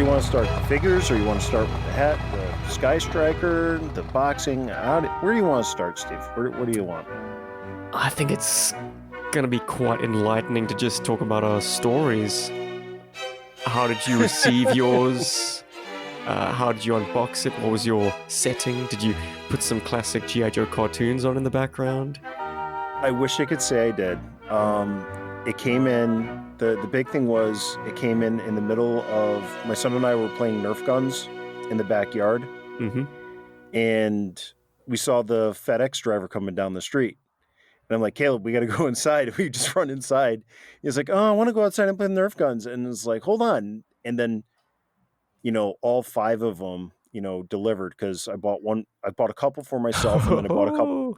do you want to start? The figures, or you want to start with the hat, the Sky Striker, the boxing? Where do you want to start, Steve? What do you want? I think it's going to be quite enlightening to just talk about our stories. How did you receive yours? How did you unbox it? What was your setting? Did you put some classic G.I. Joe cartoons on in the background? I wish I could say I did. It came in, the big thing was, it came in the middle of, my son and I were playing Nerf guns in the backyard. Mm-hmm. And we saw the FedEx driver coming down the street. And I'm like, Caleb, we got to go inside. We just run inside. He's like, oh, I want to go outside and play Nerf guns. And it's like, hold on. And then, all 5 of them, delivered, because I bought a couple for myself, and then I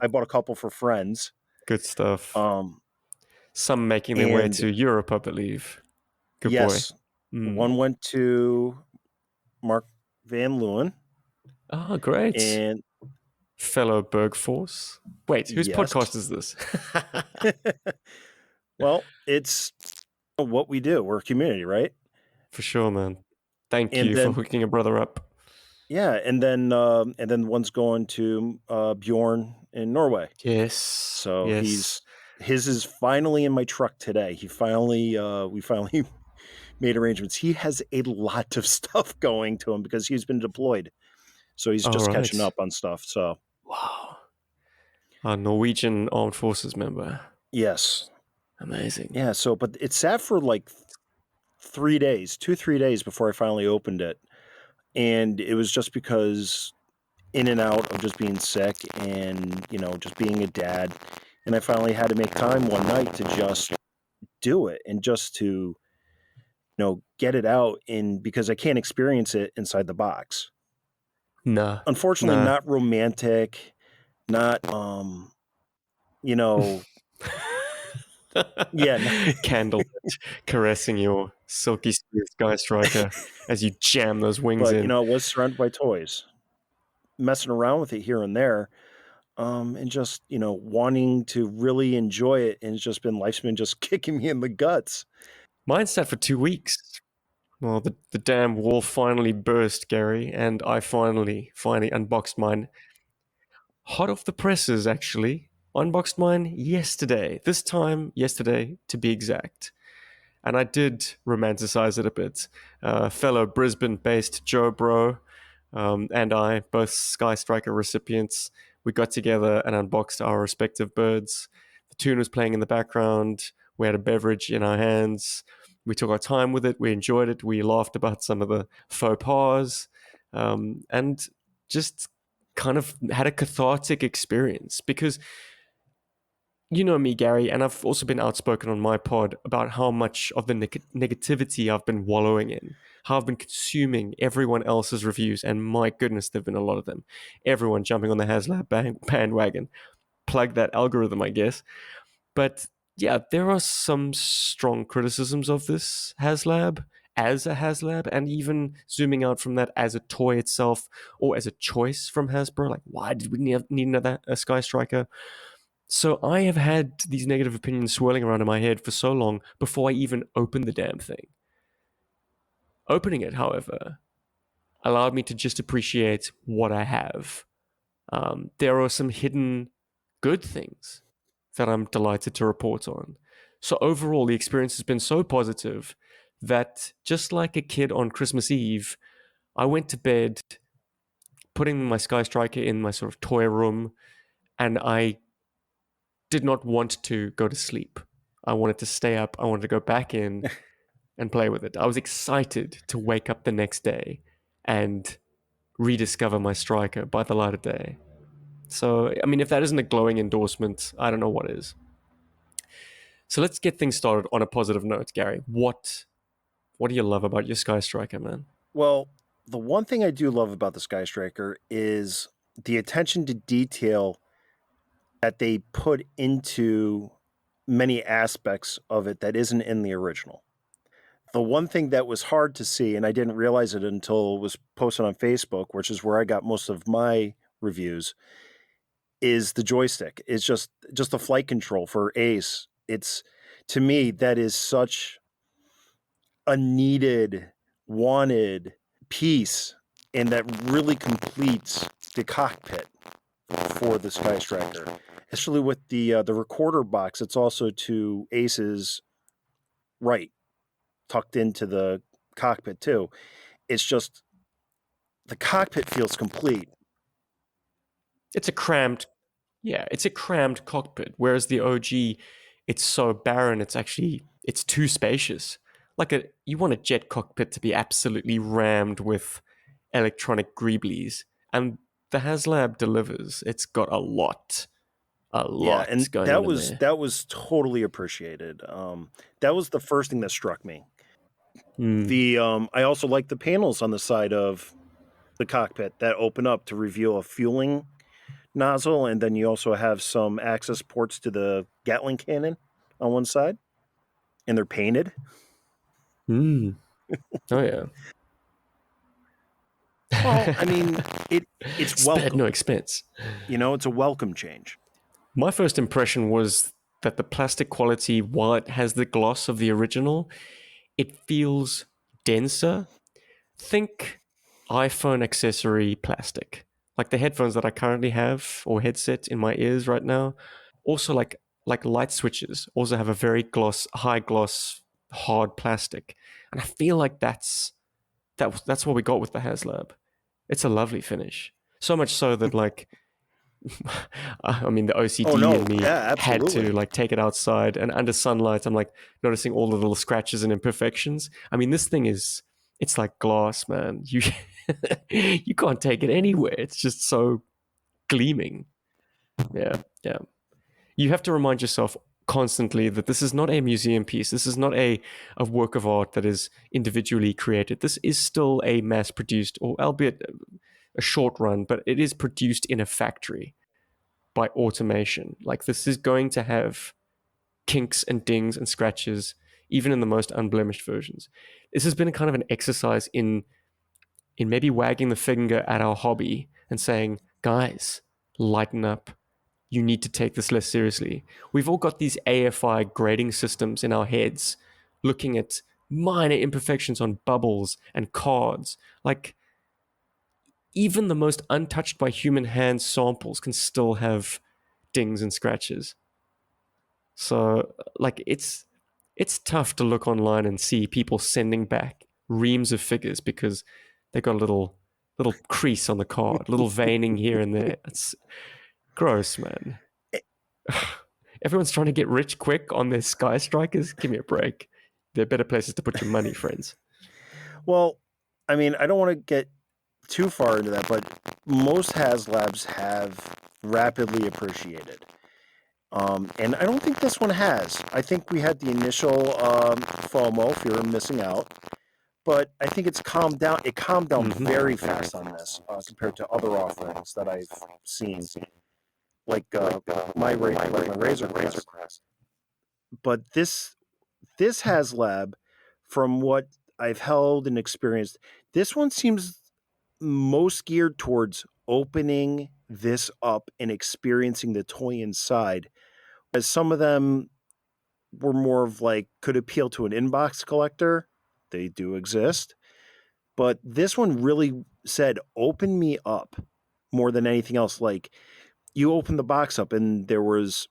bought a couple for friends. Good stuff. Um, Some making their way to Europe, I believe. Good yes, boy. Mm. One went to Mark Van Leeuwen. Oh, great. And fellow Bergforce. Wait, whose podcast is this? Well, it's what we do. We're a community, right? For sure, man. Thank you for hooking a brother up. Yeah, and then one's going to Bjorn in Norway. Yes. So his is finally in my truck today. We finally made arrangements. He has a lot of stuff going to him because he's been deployed. So he's just catching up on stuff. So wow. A Norwegian Armed Forces member. Yes. Amazing. Yeah, so but it sat for like 3 days, 2-3 days before I finally opened it. And it was just because in and out of just being sick and, just being a dad. And I finally had to make time one night to just do it and just to, get it out because I can't experience it inside the box. Nah. Unfortunately, not romantic, not, yeah. Candle caressing your silky smooth Sky Striker as you jam those wings in. But, I was surrounded by toys, messing around with it here and there, and just, wanting to really enjoy it. And it's just life's been just kicking me in the guts. Mine sat for 2 weeks. Well, the damn wall finally burst, Gary, and I finally unboxed mine. Hot off the presses, actually. Unboxed mine yesterday. This time, yesterday, to be exact. And I did romanticize it a bit. Fellow Brisbane-based Joe Bro and I, both Sky Striker recipients, we got together and unboxed our respective birds. The tune was playing in the background. We had a beverage in our hands. We took our time with it. We enjoyed it. We laughed about some of the faux pas and just kind of had a cathartic experience because you know me, Gary, and I've also been outspoken on my pod about how much of the negativity I've been wallowing in, how I've been consuming everyone else's reviews, and my goodness, there've been a lot of them. Everyone jumping on the Haslab bandwagon. Plug that algorithm, I guess. But yeah, there are some strong criticisms of this Haslab as a Haslab, and even zooming out from that as a toy itself or as a choice from Hasbro. Like, why did we need another Sky Striker? So I have had these negative opinions swirling around in my head for so long before I even opened the damn thing. Opening it, however, allowed me to just appreciate what I have. There are some hidden good things that I'm delighted to report on. So overall, the experience has been so positive that just like a kid on Christmas Eve, I went to bed putting my Sky Striker in my sort of toy room, and I did not want to go to sleep. I wanted to stay up. I wanted to go back in and play with it. I was excited to wake up the next day and rediscover my Striker by the light of day. So, I mean, if that isn't a glowing endorsement, I don't know what is. So let's get things started on a positive note, Gary. What do you love about your Sky Striker, man? Well, the one thing I do love about the Sky Striker is the attention to detail that they put into many aspects of it that isn't in the original. The one thing that was hard to see, and I didn't realize it until it was posted on Facebook, which is where I got most of my reviews, is the joystick. It's just the flight control for Ace. It's, to me, that is such a needed wanted piece, and that really completes the cockpit for the Skystriker. Especially with the recorder box, it's also to Ace's right, tucked into the cockpit too. It's just the cockpit feels complete. It's a cramped, yeah, it's a crammed cockpit. Whereas the OG, it's so barren. It's too spacious. You want a jet cockpit to be absolutely rammed with electronic greeblies, and the Haslab delivers. It's got a Yeah, lot and going on in there. that was totally appreciated. That was the first thing that struck me. Mm. The I also like the panels on the side of the cockpit that open up to reveal a fueling nozzle, and then you also have some access ports to the Gatling cannon on one side, and they're painted. Mm. Oh yeah. Well, I mean, it's Spared no welcome. expense. It's a welcome change. My first impression was that the plastic quality, while it has the gloss of the original, it feels denser. Think iPhone accessory plastic. Like the headphones that I currently have or headset in my ears right now. Also like light switches also have a very high gloss, hard plastic. And I feel like that's what we got with the Haslab. It's a lovely finish. So much so that like I mean, the Oh OCD in no, me yeah, had to absolutely. like take it outside, and under sunlight, I'm like noticing all the little scratches and imperfections. I mean, this thing it's like glass, man. You can't take it anywhere. It's just so gleaming. Yeah, yeah. You have to remind yourself constantly that this is not a museum piece. This is not a work of art that is individually created. This is still a mass produced, or albeit a short run, but it is produced in a factory by automation. Like this is going to have kinks and dings and scratches, even in the most unblemished versions. This has been a kind of an exercise in maybe wagging the finger at our hobby and saying, guys, lighten up. You need to take this less seriously. We've all got these AFI grading systems in our heads, looking at minor imperfections on bubbles and cards. Like even the most untouched by human hands samples can still have dings and scratches. So like it's tough to look online and see people sending back reams of figures because they got a little crease on the card, little veining here and there. It's gross, man. Everyone's trying to get rich quick on their Sky Strikers. Give me a break. There are better places to put your money, friends. Well, I mean, I don't want to get too far into that, but most Haslabs have rapidly appreciated. And I don't think this one has. I think we had the initial FOMO, fear of missing out, but I think it's calmed down. It calmed down very fast on this compared to other offerings that I've seen, like my Razor Crest. But this Haslab, from what I've held and experienced, this one seems most geared towards opening this up and experiencing the toy inside. As some of them were more of like could appeal to an inbox collector. They do exist. But this one really said, open me up more than anything else. Like you open the box up and there was,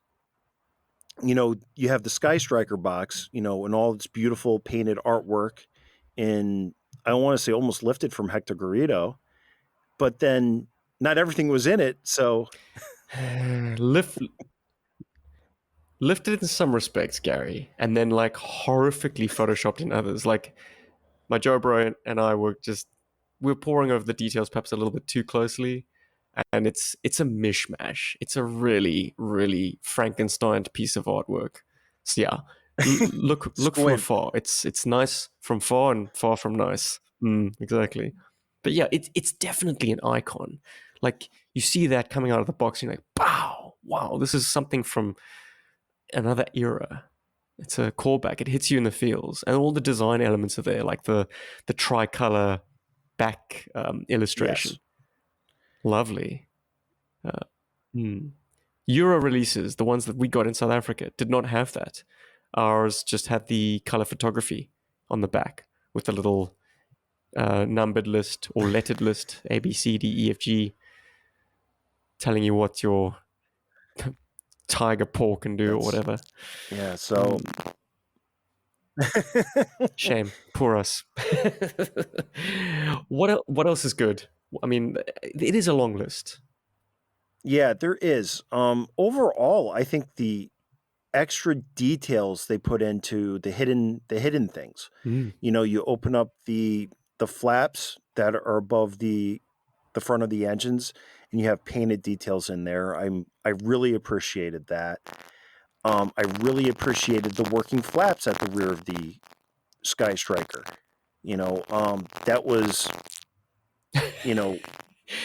you have the Sky Striker box, and all its beautiful painted artwork. And I want to say almost lifted from Hector Garrido, but then not everything was in it. So Lift, Lifted in some respects, Gary, and then like horrifically photoshopped in others. Like my Joe bro and I we were poring over the details perhaps a little bit too closely, and it's a mishmash. It's a really Frankenstein piece of artwork. So yeah, look from squint. afar. It's nice from far and far from nice. Exactly. But yeah, it's definitely an icon. Like you see that coming out of the box, and you're like, wow, this is something from another era. It's a callback. It hits you in the feels, and all the design elements are there, like the tricolor back Yes. illustration. Lovely. Uh, hmm. Euro releases, the ones that we got in South Africa, did not have that. Ours just had the color photography on the back with the little numbered list or lettered list, A, B, C, D, E, F, G, telling you what your tiger paw can do or whatever. Yeah, so Shame. Poor us. What else is good? I mean, it is a long list. yeah, there is. Overall, I think the extra details they put into the hidden things. Mm. You open up the flaps that are above the front of the engines, and you have painted details in there. I really appreciated that. I really appreciated the working flaps at the rear of the Skystriker. That was,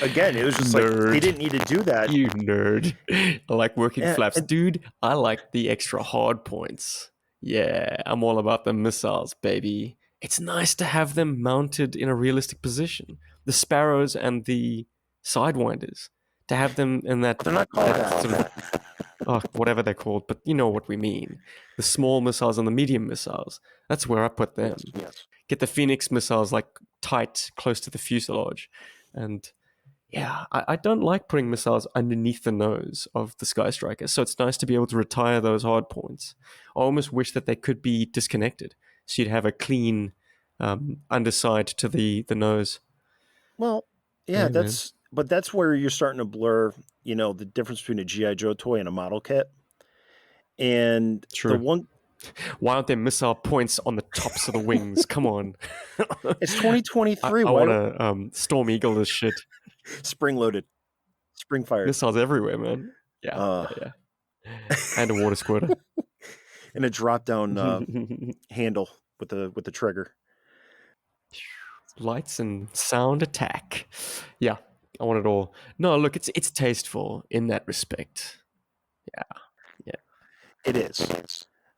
again, it was just like they Nerd. didn't need to do that. You nerd. I like working flaps. And Dude, I like the extra hard points. Yeah, I'm all about the missiles, baby. It's nice to have them mounted in a realistic position. The sparrows and the sidewinders. To have them in that, they're not called that sort of, that. whatever they're called, but you know what we mean. The small missiles and the medium missiles. That's where I put them. Yes. Get the Phoenix missiles like tight, close to the fuselage. And yeah, I don't like putting missiles underneath the nose of the Skystriker, so it's nice to be able to retire those hard points. I almost wish that they could be disconnected, so you'd have a clean underside to the nose. Well, yeah, Hey, man. that's where you're starting to blur, the difference between a GI Joe toy and a model kit. And the True. one Why aren't there missile points on the tops of the wings? Come on. it's 2023. I Why want to Storm Eagle this shit. spring loaded, spring fired, Missiles everywhere, man. Yeah. And a water squirter. and a drop down handle with the trigger. Lights and sound attack. Yeah, I want it all. No, look, it's tasteful in that respect. Yeah. It is.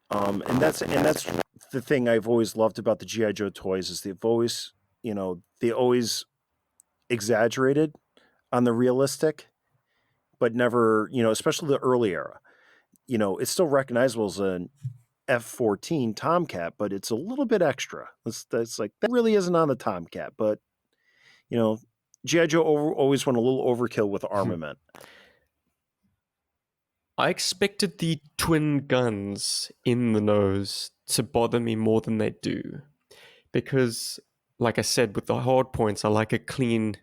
And that's the thing I've always loved about the GI Joe toys is they've always, they always exaggerated on the realistic, but never, especially the early era. It's still recognizable as an F-14 Tomcat, but it's a little bit extra. That's like that really isn't on the Tomcat, but GI Joe always went a little overkill with armament. I expected the twin guns in the nose to bother me more than they do. Because, like I said, with the hard points, I like a clean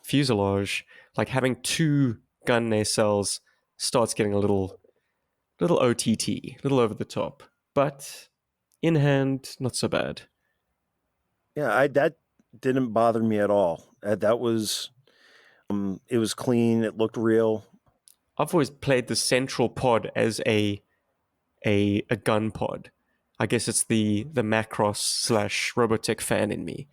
fuselage. Like having two gun nacelles starts getting a little OTT, a little over the top. But in hand, not so bad. Yeah, that didn't bother me at all. That was it was clean. It looked real. I've always played the central pod as a gun pod. I guess it's the Macross / Robotech fan in me.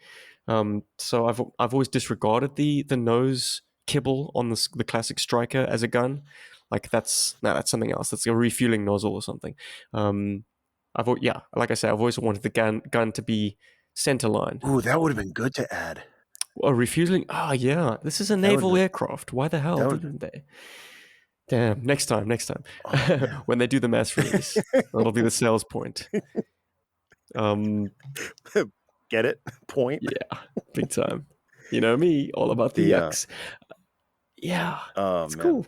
So I've always disregarded the nose kibble on the classic Striker as a gun. Like that's something else. That's a refueling nozzle or something. Like I said, I've always wanted the gun to be centerline. Ooh, that would have been good to add. Oh, refueling? Oh, yeah. This is a naval aircraft. Why the hell didn't they? Damn. Next time. Oh, when they do the mass release, that'll be the sales point. Get it? Point? Yeah. Big time. You know me, all about the yucks. Yeah. It's cool.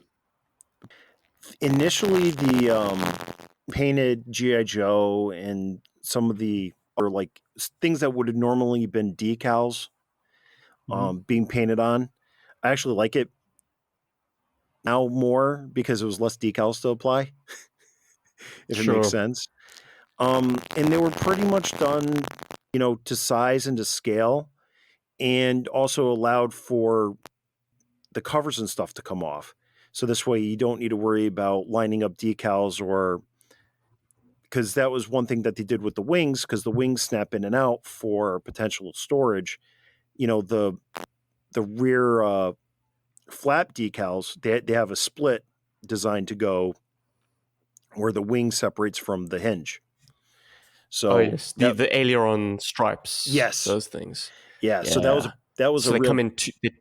Initially, the painted GI Joe and some of the or like things that would have normally been decals being painted on. I actually like it now more because it was less decals to apply, if it makes sense. And they were pretty much done, to size and to scale, and also allowed for the covers and stuff to come off. So this way you don't need to worry about lining up decals or because that was one thing that they did with the wings because the wings snap in and out for potential storage. The rear flap decals, they have a split designed to go where the wing separates from the hinge. So yes, the aileron stripes. Yes, those things. Yeah. So that was so a they real. come in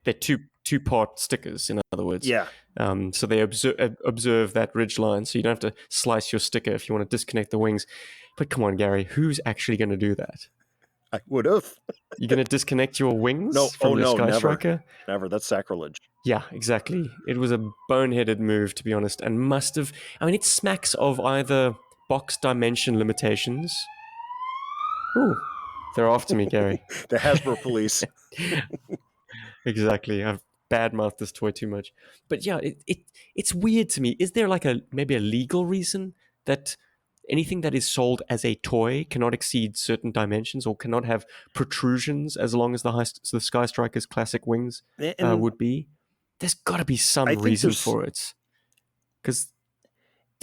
they're two-part stickers. In other words, Yeah. So they observe that ridge line, so you don't have to slice your sticker if you want to disconnect the wings. But come on, Gary, who's actually going to do that? I would have. You're going to disconnect your No, wings oh from your no, never. Skystriker? Never. That's sacrilege. Yeah, exactly. It was a boneheaded move, to be honest, and must have. I mean, it smacks of either box dimension limitations. Ooh, they're after me, Gary. The Hasbro police. Exactly. I've badmouthed this toy too much. But yeah, it's weird to me. Is there like maybe a legal reason that anything that is sold as a toy cannot exceed certain dimensions or cannot have protrusions as long as the Sky Striker's classic wings And would be? There's got to be I some think reason there's for it. Because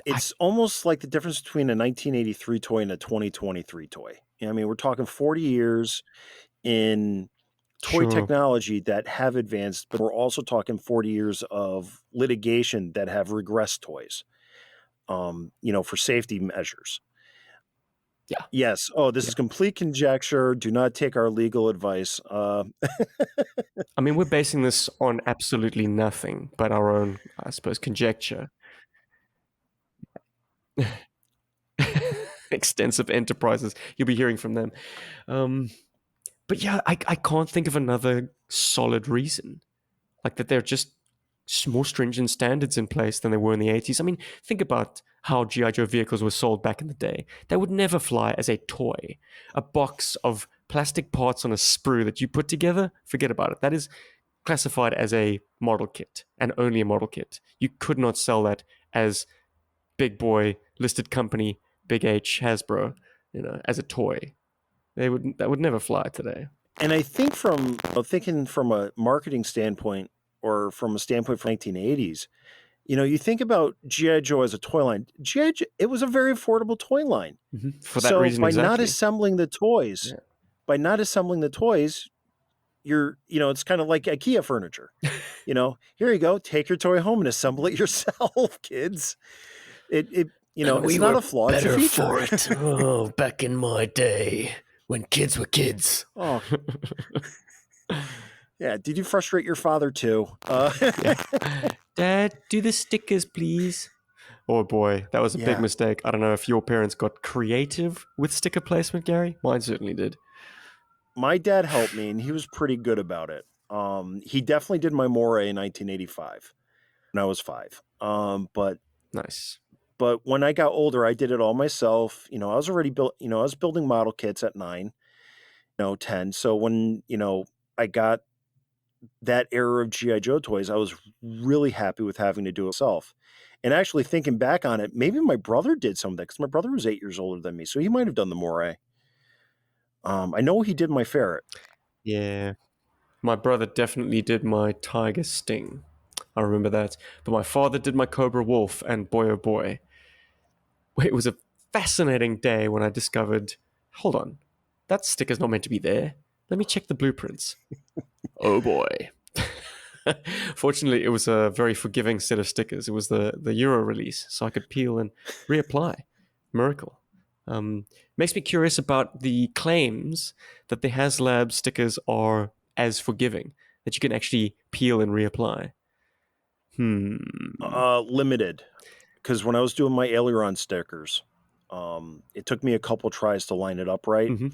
I it's almost like the difference between a 1983 toy and a 2023 toy. I mean, we're talking 40 years in toy sure. technology that have advanced, but we're also talking 40 years of litigation that have regressed toys, for safety measures. Yeah. Yes. Oh, this Yeah. is complete conjecture. Do not take our legal advice. I mean, we're basing this on absolutely nothing but our own, I suppose, conjecture. Extensive enterprises. You'll be hearing from them. But yeah, I can't think of another solid reason. Like that they're just more stringent standards in place than they were in the 80s. I mean, think about how G.I. Joe vehicles were sold back in the day. They would never fly as a toy. A box of plastic parts on a sprue that you put together, forget about it. That is classified as a model kit and only a model kit. You could not sell that as big boy listed company, big H Hasbro, as a toy. That would never fly today. And I think thinking from a marketing standpoint or from a standpoint from 1980s, you think about G.I. Joe as a toy line. G.I. Joe, it was a very affordable toy line. Mm-hmm. For that So reason, by not exactly. assembling the toys, Yeah. it's kind of like IKEA furniture. Here you go, take your toy home and assemble it yourself, kids. And It's we not were a flawed better feature. for it. Oh, back in my day when kids were kids. Oh, yeah. Did you frustrate your father too? Yeah. Dad, do the stickers, please. Oh boy, that was a big Yeah. mistake. I don't know if your parents got creative with sticker placement, Gary. Mine certainly did. My dad helped me, and he was pretty good about it. He definitely did my moray in 1985 when I was 5. But Nice. when I got older, I did it all myself. I was already built. I was building model kits at 9, 10. So when I got that era of GI Joe toys, I was really happy with having to do it myself. And actually thinking back on it, maybe my brother did some of that because my brother was 8 years older than me, so he might have done the moray. I know he did my ferret. Yeah. My brother definitely did my tiger sting. I remember that. But my father did my cobra wolf, and boy oh boy. It was a fascinating day when I discovered, hold on, that sticker's not meant to be there. Let me check the blueprints. Oh boy. Fortunately, it was a very forgiving set of stickers. It was the Euro release, so I could peel and reapply. Miracle. Makes me curious about the claims that the Haslab stickers are as forgiving, that you can actually peel and reapply. Limited, because when I was doing my aileron stickers, it took me a couple tries to line it up right, Mm-hmm.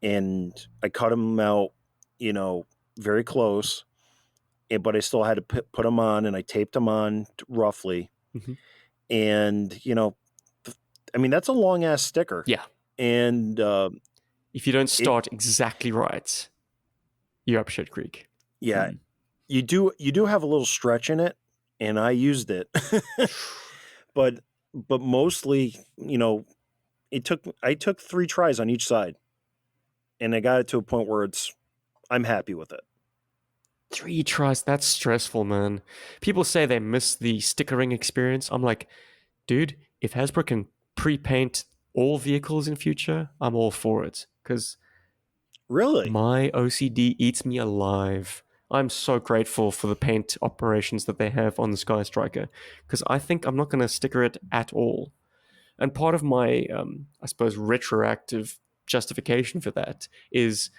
and I cut them out, very close. But I still had to put them on, and I taped them on roughly. Mm-hmm. And I mean, that's a long ass sticker. Yeah. And if you don't start exactly right, you're up shit creek. Yeah, you do have a little stretch in it, and I used it. but mostly, I took 3 tries on each side, and I got it to a point where I'm happy with it. 3 tries, that's stressful, man. People say they miss the stickering experience. I'm like, dude, if Hasbro can pre-paint all vehicles in future, I'm all for it. Because Really? my OCD eats me alive. I'm so grateful for the paint operations that they have on the Sky Striker. Because I think I'm not going to sticker it at all. And part of my, I suppose, retroactive justification for that is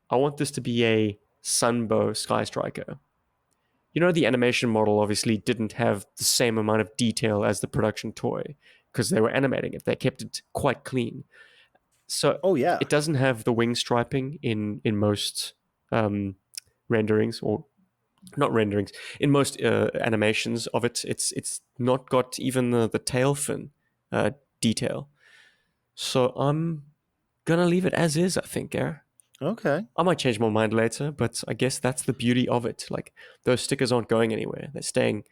I want this to be a Sunbow Sky Striker. The animation model obviously didn't have the same amount of detail as the production toy because they were animating it. They kept it quite clean. So Oh yeah. it doesn't have the wing striping in most um, renderings, or not renderings, in most animations of it. It's not got even the tail fin detail. So I'm gonna leave it as is, I think, Gary. Okay. I might change my mind later, but I guess that's the beauty of it. Like, those stickers aren't going anywhere. They're staying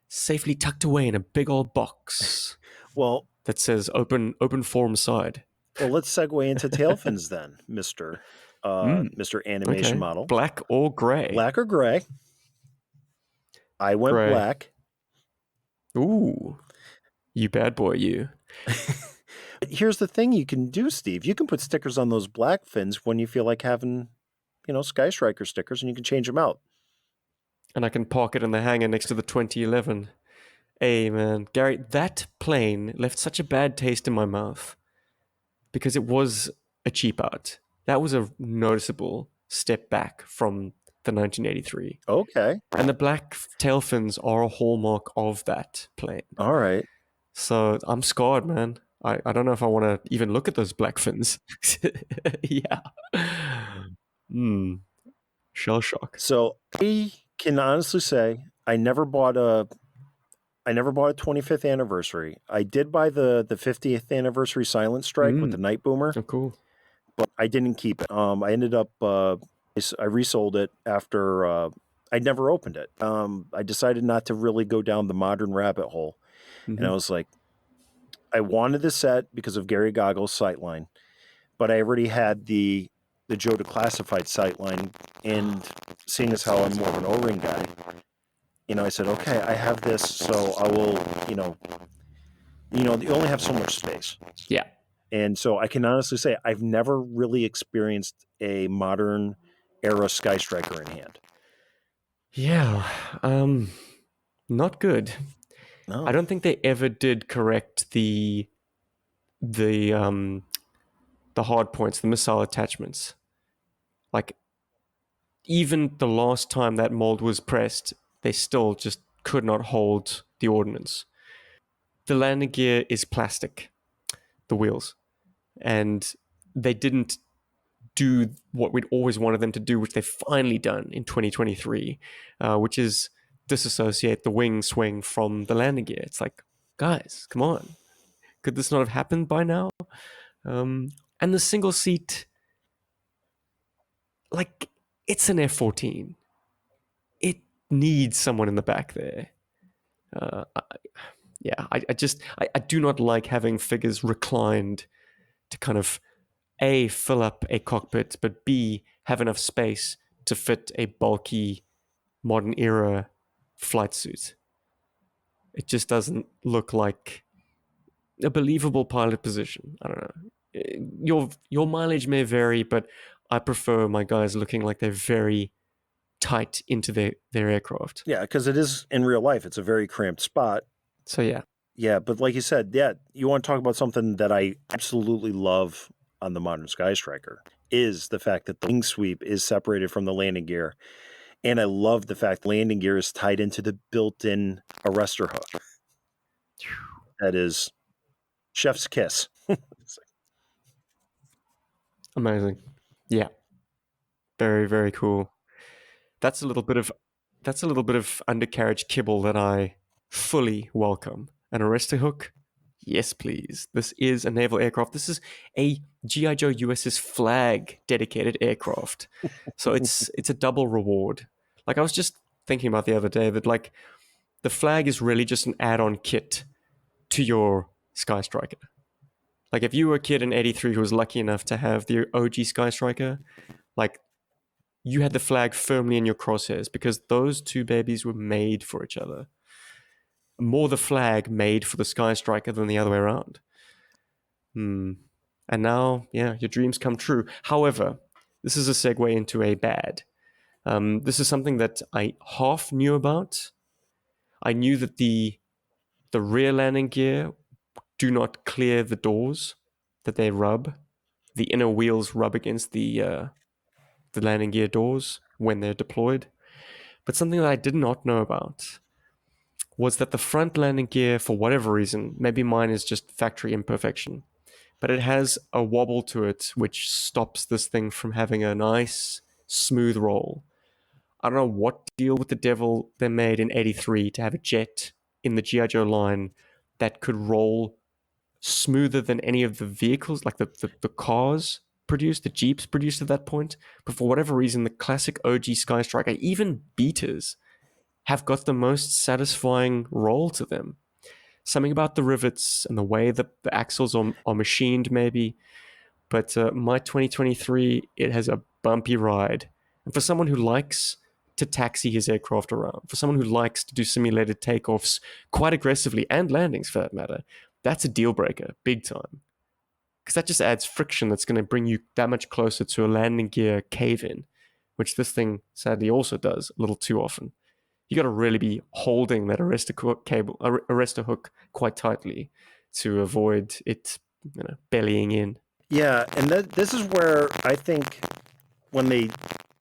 safely tucked away in a big old box Well, that says open forum side. let's segue into tail fins then, Mr. Animation Okay. Model. Black or gray? Black or gray? I went Gray. black. Ooh, you bad boy, you. Here's the thing you can do, Steve. You can put stickers on those black fins when you feel like having, Skystriker stickers, and you can change them out. And I can park it in the hangar next to the 2011. Hey, man. Gary, that plane left such a bad taste in my mouth because it was a cheap out. That was a noticeable step back from the 1983. Okay. And the black tail fins are a hallmark of that plane. All right. So I'm scarred, man. I don't know if I want to even look at those black fins. Yeah. Hmm. Shell shock. So I can honestly say I never bought a 25th anniversary. I did buy the 50th anniversary Silent Strike with the Night Boomer, Oh, cool. but I didn't keep it. I ended up I resold it after I never opened it. I decided not to really go down the modern rabbit hole, and I was like, I wanted the set because of Gary Goggles' sightline, but I already had the Joe Declassified sightline, and seeing as how I'm more of an O-ring guy, I said, okay, I have this, so I will, you only have so much space. Yeah. And so I can honestly say I've never really experienced a modern era Sky Striker in hand. Yeah. Not good. No. I don't think they ever did correct the the hard points, the missile attachments. Like, even the last time that mold was pressed, they still just could not hold the ordnance. The landing gear is plastic, the wheels, and they didn't do what we'd always wanted them to do, which they've finally done in 2023, which is disassociate the wing swing from the landing gear. It's like, guys, come on. Could this not have happened by now? And the single seat, like, it's an F-14. It needs someone in the back there. Uh, I, I do not like having figures reclined to kind of A, fill up a cockpit, but B, have enough space to fit a bulky modern era flight suit. It just doesn't look like a believable pilot position. I don't know. Your mileage may vary, but I prefer my guys looking like they're very tight into their aircraft. Yeah, because it is in real life. It's a very cramped spot. So yeah. Yeah, but like you said, yeah, you want to talk about something that I absolutely love on the modern Sky Striker is the fact that the wing sweep is separated from the landing gear. And I love the fact the landing gear is tied into the built-in arrestor hook. That is chef's kiss. Amazing. Yeah. Very, very cool. That's a little bit of undercarriage kibble that I fully welcome. An arrestor hook? Yes, please. This is a naval aircraft. This is a G.I. Joe USS Flag dedicated aircraft. So it's a double reward. Like, I was just thinking about the other day that, like, the Flag is really just an add-on kit to your Sky Striker. Like, if you were a kid in 83 who was lucky enough to have the OG Sky Striker, like, you had the Flag firmly in your crosshairs because those two babies were made for each other. More the Flag made for the Sky Striker than the other way around. And now, yeah, your dreams come true. However, this is a segue into a bad. This is something that I half knew about. I knew that the rear landing gear do not clear the doors, that they rub. The inner wheels rub against the landing gear doors when they're deployed. But something that I did not know about was that the front landing gear, for whatever reason, maybe mine is just factory imperfection, but it has a wobble to it which stops this thing from having a nice, smooth roll. I don't know what deal with the devil they made in '83 to have a jet in the G.I. Joe line that could roll smoother than any of the vehicles, like the cars produced, the Jeeps produced at that point. But for whatever reason, the classic OG Sky Striker, even beaters, have got the most satisfying roll to them. Something about the rivets and the way the axles are machined, maybe. But my 2023, it has a bumpy ride. And for someone who likes to taxi his aircraft around, for someone who likes to do simulated takeoffs quite aggressively, and landings for that matter, that's a deal breaker, big time. Because that just adds friction that's going to bring you that much closer to a landing gear cave in, which this thing sadly also does a little too often. You got to really be holding that arrestor hook quite tightly to avoid it, bellying in. Yeah, and this is where I think when they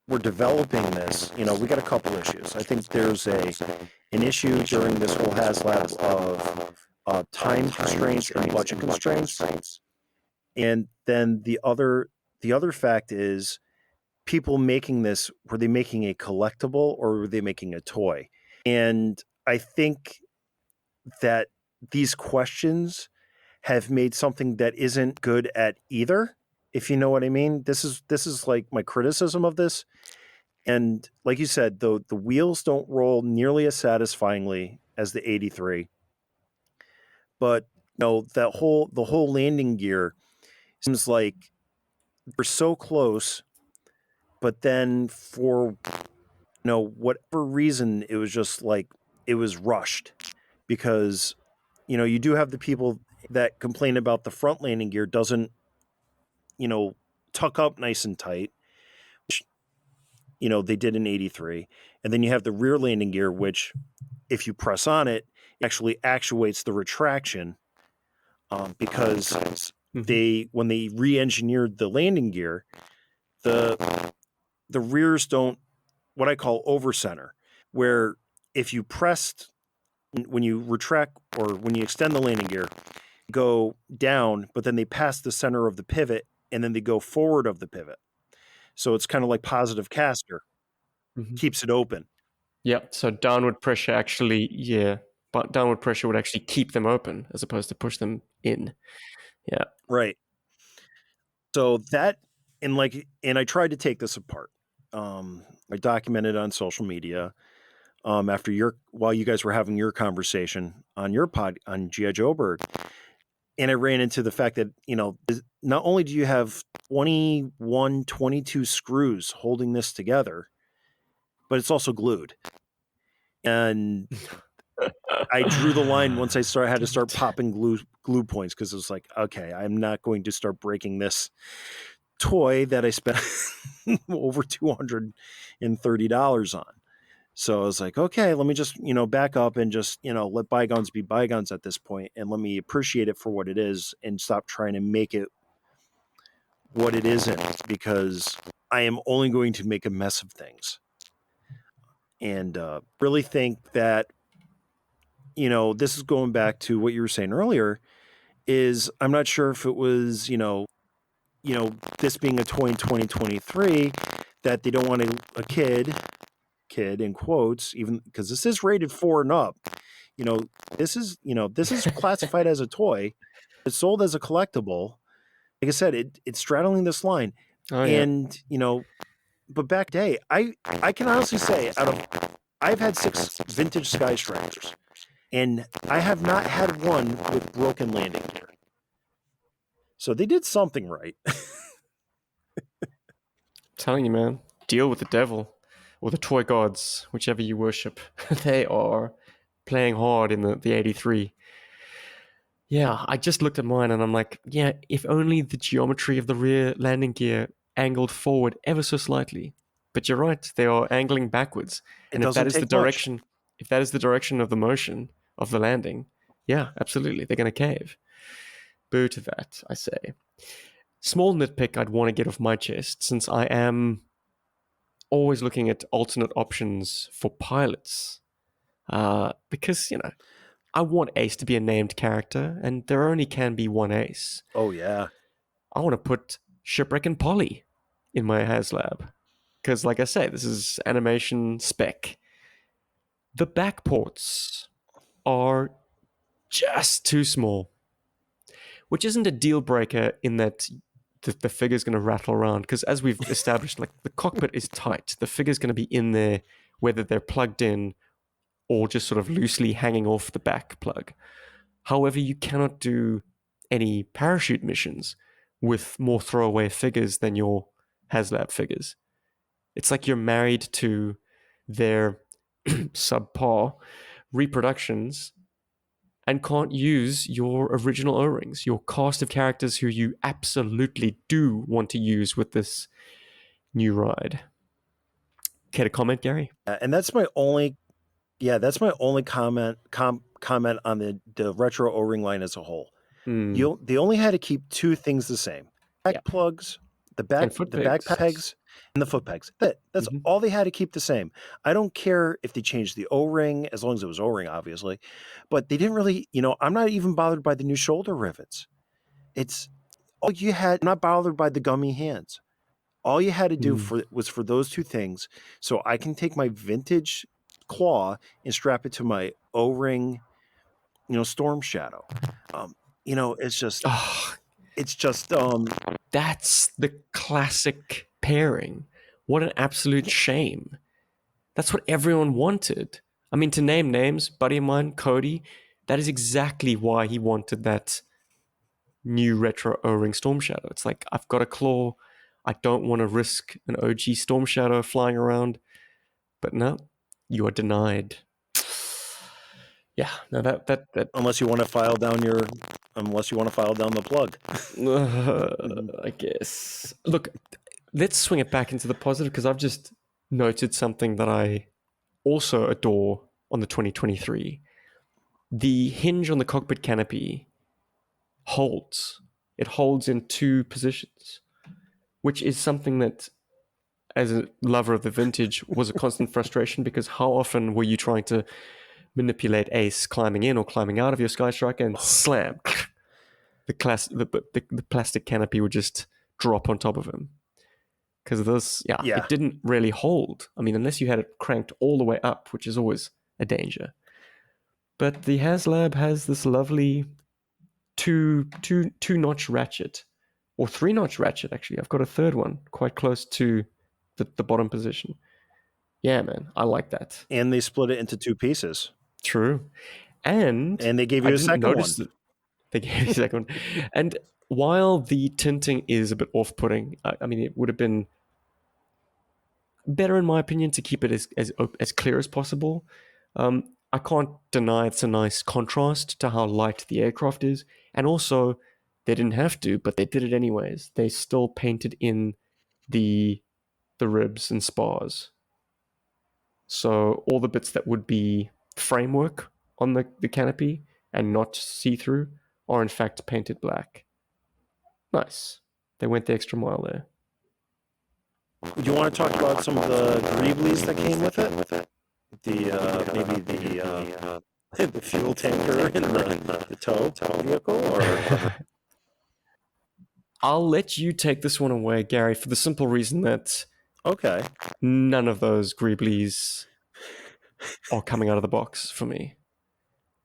were developing this, we got a couple issues. I think there's an issue during this whole Haslab of time constraints and budget constraints, and then the other fact is people making this, were they making a collectible or were they making a toy? And I think that these questions have made something that isn't good at either, if you know what I mean. This is like my criticism of this. And like you said, the wheels don't roll nearly as satisfyingly as the 83. But the whole landing gear seems like we're so close, but then for whatever reason, it was just like it was rushed because you do have the people that complain about the front landing gear doesn't you know tuck up nice and tight, which they did in 83. And then you have the rear landing gear, which if you press on it, actually actuates the retraction, because when they re-engineered the landing gear, the rears don't, what I call over center, where if you pressed when you retract or when you extend the landing gear, go down, but then they pass the center of the pivot and then they go forward of the pivot. So it's kind of like positive caster, Mm-hmm. keeps it open. Yeah, so downward pressure actually, yeah, but downward pressure would actually keep them open as opposed to push them in. Yeah. Right. So that, and I tried to take this apart. I documented on social media, while you guys were having your conversation on your pod on G.I. Joburg. And I ran into the fact that, not only do you have 21, 22 screws holding this together, but it's also glued. And I drew the line once I had to start popping glue points, because it was like, okay, I'm not going to start breaking this toy that I spent over $230 on. So I was like, okay, let me just, back up and just, let bygones be bygones at this point, and let me appreciate it for what it is and stop trying to make it what it isn't, because I am only going to make a mess of things. And really think that, this is going back to what you were saying earlier, is I'm not sure if it was, this being a toy in 2023, that they don't want a kid in quotes, even because this is rated 4 and up. This is classified as a toy. It's sold as a collectible. Like I said, it's straddling this line. Oh, yeah. And, but back day, I can honestly say, I've had 6 vintage Sky Strikers, and I have not had one with broken landing gear. So they did something right. Telling you, man, deal with the devil or the toy gods, whichever you worship. They are playing hard in the 83. Yeah, I just looked at mine and I'm like, yeah, if only the geometry of the rear landing gear angled forward ever so slightly. But you're right, they are angling backwards. It And if that doesn't is the take much. direction, if that is the direction of the motion of the landing, yeah, absolutely, they're going to cave. Boo to that, I say. Small nitpick I'd want to get off my chest, since I am always looking at alternate options for pilots. Because, I want Ace to be a named character, and there only can be one Ace. Oh yeah. I want to put Shipwreck and Polly in my Haslab. Because, like I say, this is animation spec. The back ports are just too small, which isn't a deal breaker in that the figure's going to rattle around. Because as we've established, like the cockpit is tight. The figure's going to be in there, whether they're plugged in or just sort of loosely hanging off the back plug. However, you cannot do any parachute missions with more throwaway figures than your Haslab figures. It's like you're married to their subpar reproductions and can't use your original O-rings, your cast of characters who you absolutely do want to use with this new ride. Care to comment, Gary? And that's my only comment on the retro O-ring line as a whole. They only had to keep two things the same: back Yeah. plugs, the And back pegs, and the foot pegs. That's all they had to keep the same. I don't care if they changed the O-ring, as long as it was O-ring, obviously. But they didn't really, I'm not even bothered by the new shoulder rivets. It's all you had. I'm not bothered by the gummy hands. All you had to do was for those two things, so I can take my vintage claw and strap it to my O-ring, Storm Shadow. It's just, Oh, it's just, that's the classic pairing. What an absolute shame. That's what everyone wanted. I mean, to name names, buddy of mine, Cody, that is exactly why he wanted that new retro O-ring Storm Shadow. It's like, I've got a claw. I don't want to risk an OG Storm Shadow flying around. But no, you are denied. Yeah, no, that unless you want to file down the plug. I guess. Look, let's swing it back into the positive because I've just noted something that I also adore on the 2023. The hinge on the cockpit canopy holds. It holds in two positions, which is something that, as a lover of the vintage, was a constant frustration because how often were you trying to manipulate Ace climbing in or climbing out of your Skystriker and slam? The plastic canopy would just drop on top of him. Because of this, it didn't really hold. I mean, unless you had it cranked all the way up, which is always a danger. But the Haslab has this lovely two-notch ratchet, or three-notch ratchet, actually. I've got a third one quite close to the bottom position. Yeah, man, I like that. And they split it into two pieces. True. And they gave you a second one. They gave you a second one. And while the tinting is a bit off-putting, I mean, it would have been better, in my opinion, to keep it as clear as possible. I can't deny it's a nice contrast to how light the aircraft is. And also, they didn't have to, but they did it anyways. They still painted in the ribs and spars. So all the bits that would be framework on the canopy and not see-through are in fact painted black. Nice. They went the extra mile there. Do you want to talk about some of the greeblies that came with it? The fuel tanker and the tow vehicle, or I'll let you take this one away, Gary, for the simple reason that okay, none of those greeblies are coming out of the box for me.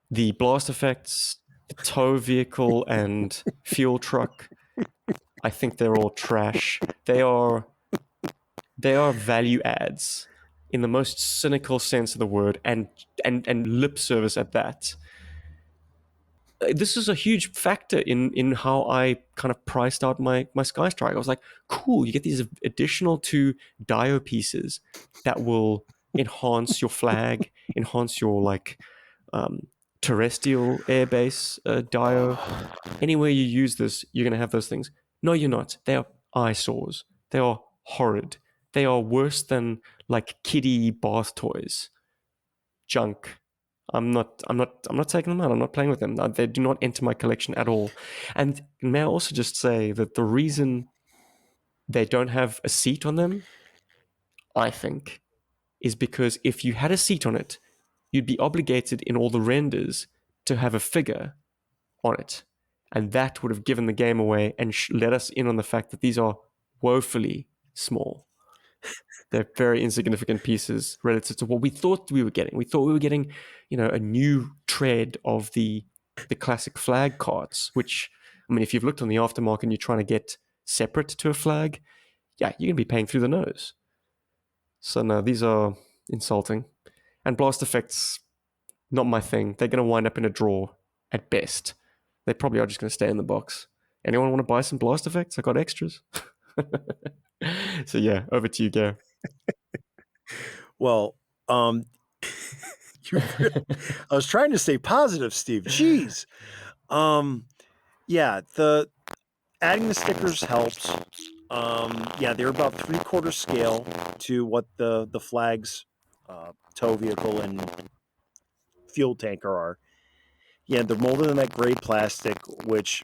The blast effects, the tow vehicle, and fuel truck, I think they're all trash. They are value adds in the most cynical sense of the word, and lip service at that. This is a huge factor in how I kind of priced out my Skystriker. I was like, cool, you get these additional two dio pieces that will enhance your flag, enhance your terrestrial airbase dio. Anywhere you use this, you're going to have those things. No, you're not. They are eyesores. They are horrid. They are worse than like kiddie bath toys. Junk. I'm not taking them out. I'm not playing with them. They do not enter my collection at all. And may I also just say that the reason they don't have a seat on them, I think, is because if you had a seat on it, you'd be obligated in all the renders to have a figure on it. And that would have given the game away and let us in on the fact that these are woefully small. They're very insignificant pieces relative to what we thought we were getting. We thought we were getting, a new tread of the classic flag cards, which, I mean, if you've looked on the aftermarket and you're trying to get separate to a flag, yeah, you're going to be paying through the nose. So no, these are insulting. And blast effects, not my thing. They're going to wind up in a drawer at best. They probably are just going to stay in the box. Anyone want to buy some blast effects? I got extras. So yeah, over to you, Gare. Well, I was trying to stay positive, Steve. Jeez. Yeah, the adding the stickers helps. Yeah, they're about 3/4 scale to what the flag's tow vehicle and fuel tanker are. Yeah, they're molded in that gray plastic, which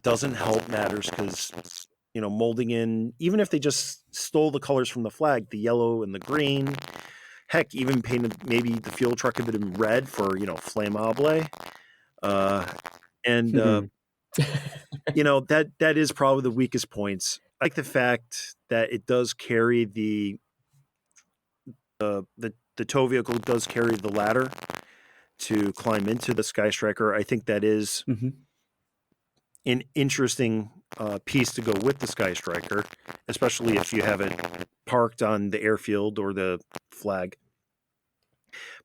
doesn't help matters because molding in, even if they just stole the colors from the flag, the yellow and the green, heck, even painted maybe the fuel truck a bit in red for flammable. And that is probably the weakest points. I like the fact that it does carry the tow vehicle does carry the ladder to climb into the Skystriker. I think that is an interesting piece to go with the Skystriker, especially if you have it parked on the airfield or the flag.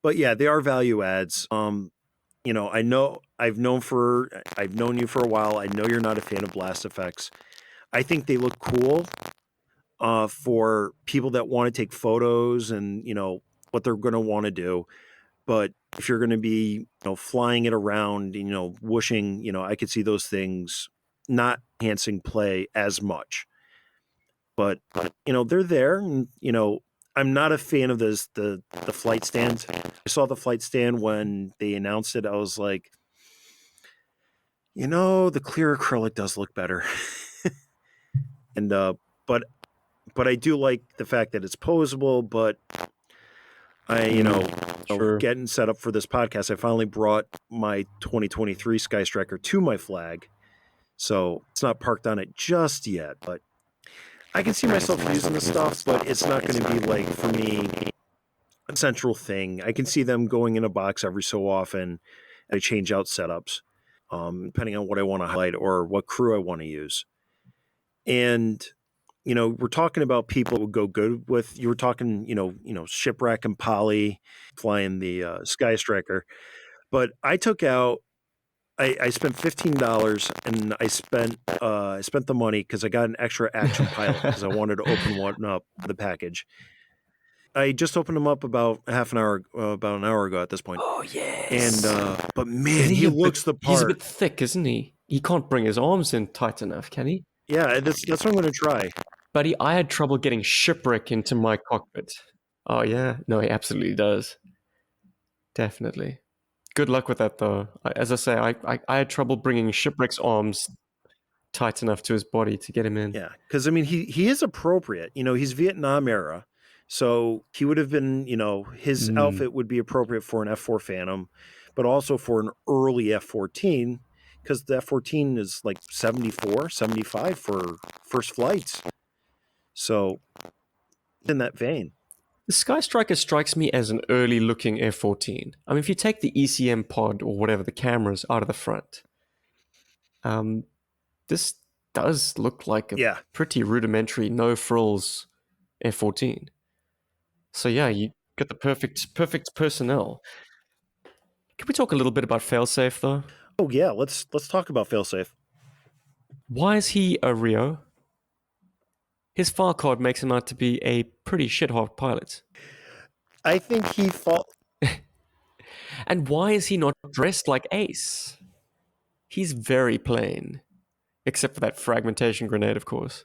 But yeah, they are value adds. I know I've known you for a while. I know you're not a fan of blast effects. I think they look cool for people that want to take photos and what they're going to want to do. But if you're going to be flying it around, whooshing, I could see those things not enhancing play as much. But they're there, and I'm not a fan of the flight stands. I saw the flight stand when they announced it. I was like, the clear acrylic does look better. And but I do like the fact that it's posable. But I Sure. getting set up for this podcast, I finally brought my 2023 Skystriker to my flag, so it's not parked on it just yet. But I can see myself using the stuff, but it's not going to be like, for me, a central thing. I can see them going in a box every so often, and I change out setups, depending on what I want to highlight or what crew I want to use. And we're talking about people who go good with. You were talking, Shipwreck and Polly flying the Skystriker, but I took out. I spent $15 and I spent the money because I got an extra action pilot because I wanted to open one up, the package. I just opened them up about an hour ago at this point. Oh yes. And but man, Isn't he looks the part. He's a bit thick, isn't he? He can't bring his arms in tight enough, can he? Yeah, that's what I'm going to try. Buddy, I had trouble getting Shipwreck into my cockpit. Oh yeah, no, he absolutely does. Definitely. Good luck with that, though. As I say, I had trouble bringing Shipwreck's arms tight enough to his body to get him in. Yeah, because I mean, he is appropriate. He's Vietnam era, so he would have been. His outfit would be appropriate for an F4 Phantom, but also for an early F14, because the F14 is like 74, 75 for first flights. So, in that vein. The Skystriker strikes me as an early-looking F-14. I mean, if you take the ECM pod or whatever, the cameras out of the front, this does look like a pretty rudimentary, no-frills F-14. So yeah, you got the perfect personnel. Can we talk a little bit about failsafe, though? Oh yeah, let's talk about failsafe. Why is he a Rio? His file card makes him out to be a pretty shit-hot pilot. I think he fought. And why is he not dressed like Ace? He's very plain, except for that fragmentation grenade, of course.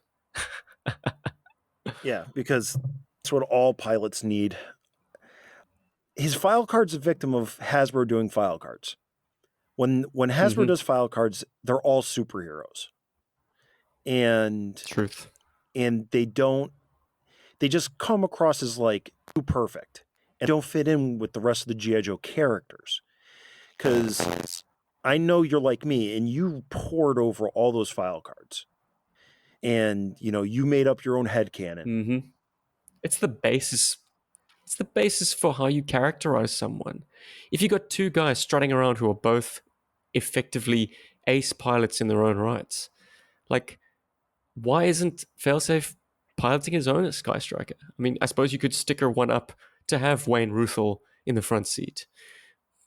Yeah, because that's what all pilots need. His file card's a victim of Hasbro doing file cards. When Hasbro does file cards, they're all superheroes. And truth. And they just come across as like too perfect and don't fit in with the rest of the G.I. Joe characters. because I know you're like me and you poured over all those file cards. And, you made up your own headcanon. Mm-hmm. It's the basis. It's the basis for how you characterize someone. If you got two guys strutting around who are both effectively ace pilots in their own rights, like, why isn't Failsafe piloting his own Skystriker? I mean, I suppose you could sticker one up to have Wayne Ruthel in the front seat.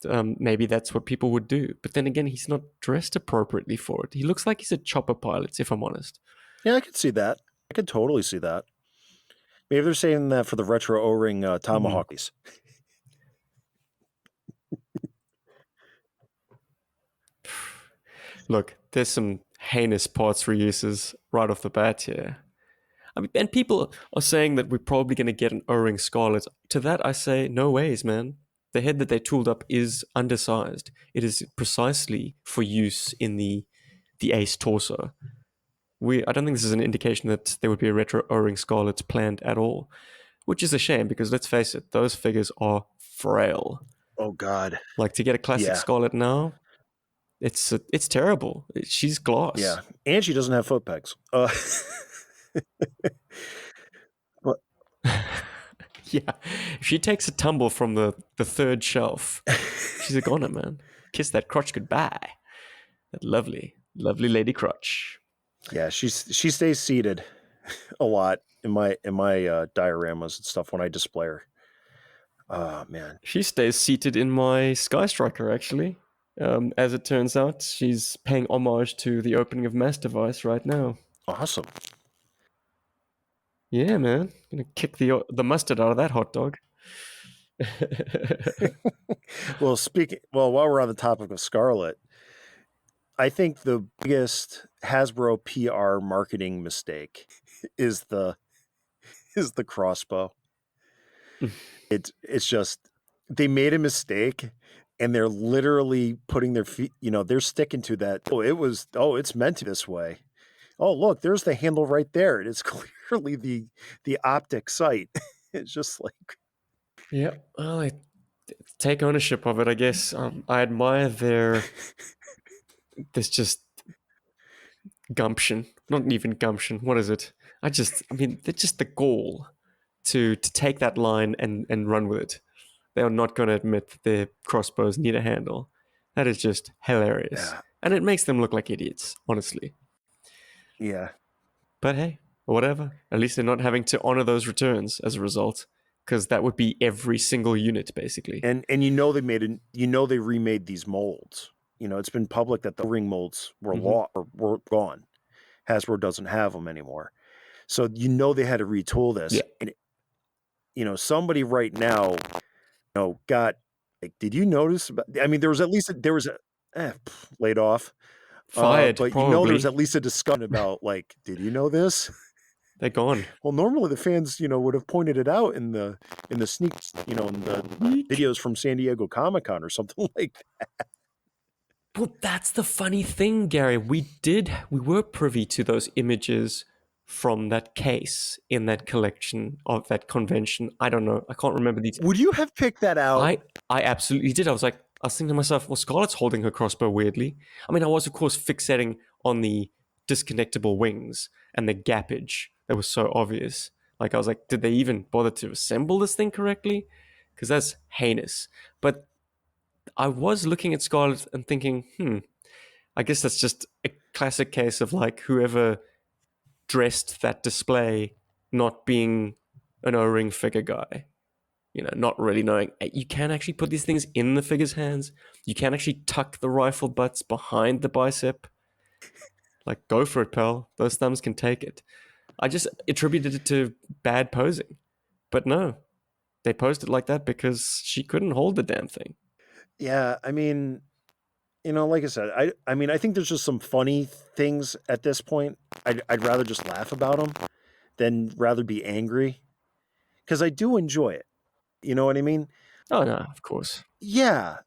Maybe that's what people would do. But then again, he's not dressed appropriately for it. He looks like he's a chopper pilot, if I'm honest. Yeah, I could see that. I could totally see that. Maybe they're saying that for the retro O-ring Tomahawk piece. Look, there's some heinous parts reuses right off the bat here. I mean, and people are saying that we're probably going to get an O-ring Scarlet. To that, I say, no ways, man. The head that they tooled up is undersized. It is precisely for use in the Ace torso. I don't think this is an indication that there would be a retro O-ring Scarlet planned at all, which is a shame because let's face it, those figures are frail. Oh God! Like to get a classic Scarlet now, it's terrible. She's glass. Yeah, and she doesn't have foot pegs. But yeah, if she takes a tumble from the third shelf, she's a goner, man. Kiss that crotch goodbye. That lovely, lovely lady crotch. Yeah, she stays seated a lot in my dioramas and stuff when I display her. Oh man, she stays seated in my Skystriker actually. As it turns out, she's paying homage to the opening of Mass Device right now. Awesome. Yeah, man. Gonna kick the mustard out of that hot dog. Well, while we're on the topic of Scarlet, I think the biggest Hasbro PR marketing mistake is the crossbow. It's just they made a mistake and they're literally putting their feet, they're sticking to that. It's meant to this way. Oh, look, there's the handle right there. It is clearly the optic sight. It's just like, yeah, well, I take ownership of it, I guess. I admire there's just gumption. Not even gumption. What is it? I mean, they're just the gall to take that line and run with it. They are not going to admit that their crossbows need a handle. That is just hilarious. Yeah. And it makes them look like idiots, honestly. Yeah. But hey, whatever. At least they're not having to honor those returns as a result, because that would be every single unit, basically. And they remade these molds. It's been public that the ring molds were were gone. Hasbro doesn't have them anymore. So they had to retool this. Yeah. And, somebody right now, got like, did you notice? I mean, there was laid off, fired. But probably. there was at least a discussion about like, did you know this? They're gone. Well, normally the fans, would have pointed it out in the sneaks, in the videos from San Diego Comic-Con or something like that. Well, that's the funny thing, Gary. We were privy to those images from that case in that collection of that convention. I don't know. I can't remember these. Would you have picked that out? I absolutely did. I was thinking to myself, well, Scarlett's holding her crossbow weirdly. I mean, I was, of course, fixating on the disconnectable wings and the gappage that was so obvious. Like, I was like, did they even bother to assemble this thing correctly? Because that's heinous. But I was looking at Scarlett and thinking, I guess that's just a classic case of like whoever dressed that display not being an O-ring figure guy. Not really knowing you can actually put these things in the figure's hands. You can actually tuck the rifle butts behind the bicep. Like, go for it, pal. Those thumbs can take it. I just attributed it to bad posing. But no, they posed it like that because she couldn't hold the damn thing. Yeah, I mean, like I said, I mean, I think there's just some funny things at this point. I'd rather just laugh about them than rather be angry, because I do enjoy it. You know what I mean? Oh, no, of course. Yeah.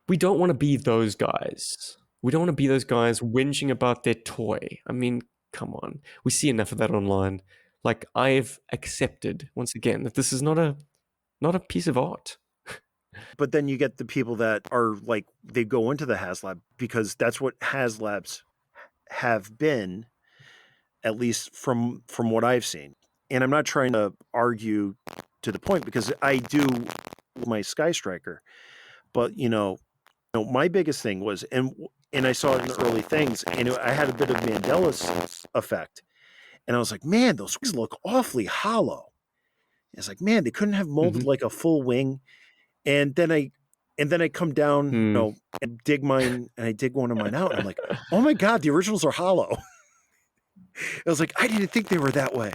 We don't want to be those guys. We don't want to be those guys whinging about their toy. I mean, come on. We see enough of that online. Like, I've accepted, once again, that this is not a piece of art. But then you get the people that are like, they go into the Haslab because that's what Haslabs have been, at least from what I've seen. And I'm not trying to argue to the point because I do my Skystriker, but my biggest thing was, and I saw it in the early things, and I had a bit of Mandela's effect, and I was like, man, those wings look awfully hollow. It's like, man, they couldn't have molded like a full wing. And then I come down, and dig mine, and I dig one of mine out, and I'm like, oh my god, the originals are hollow. I was like, I didn't think they were that way.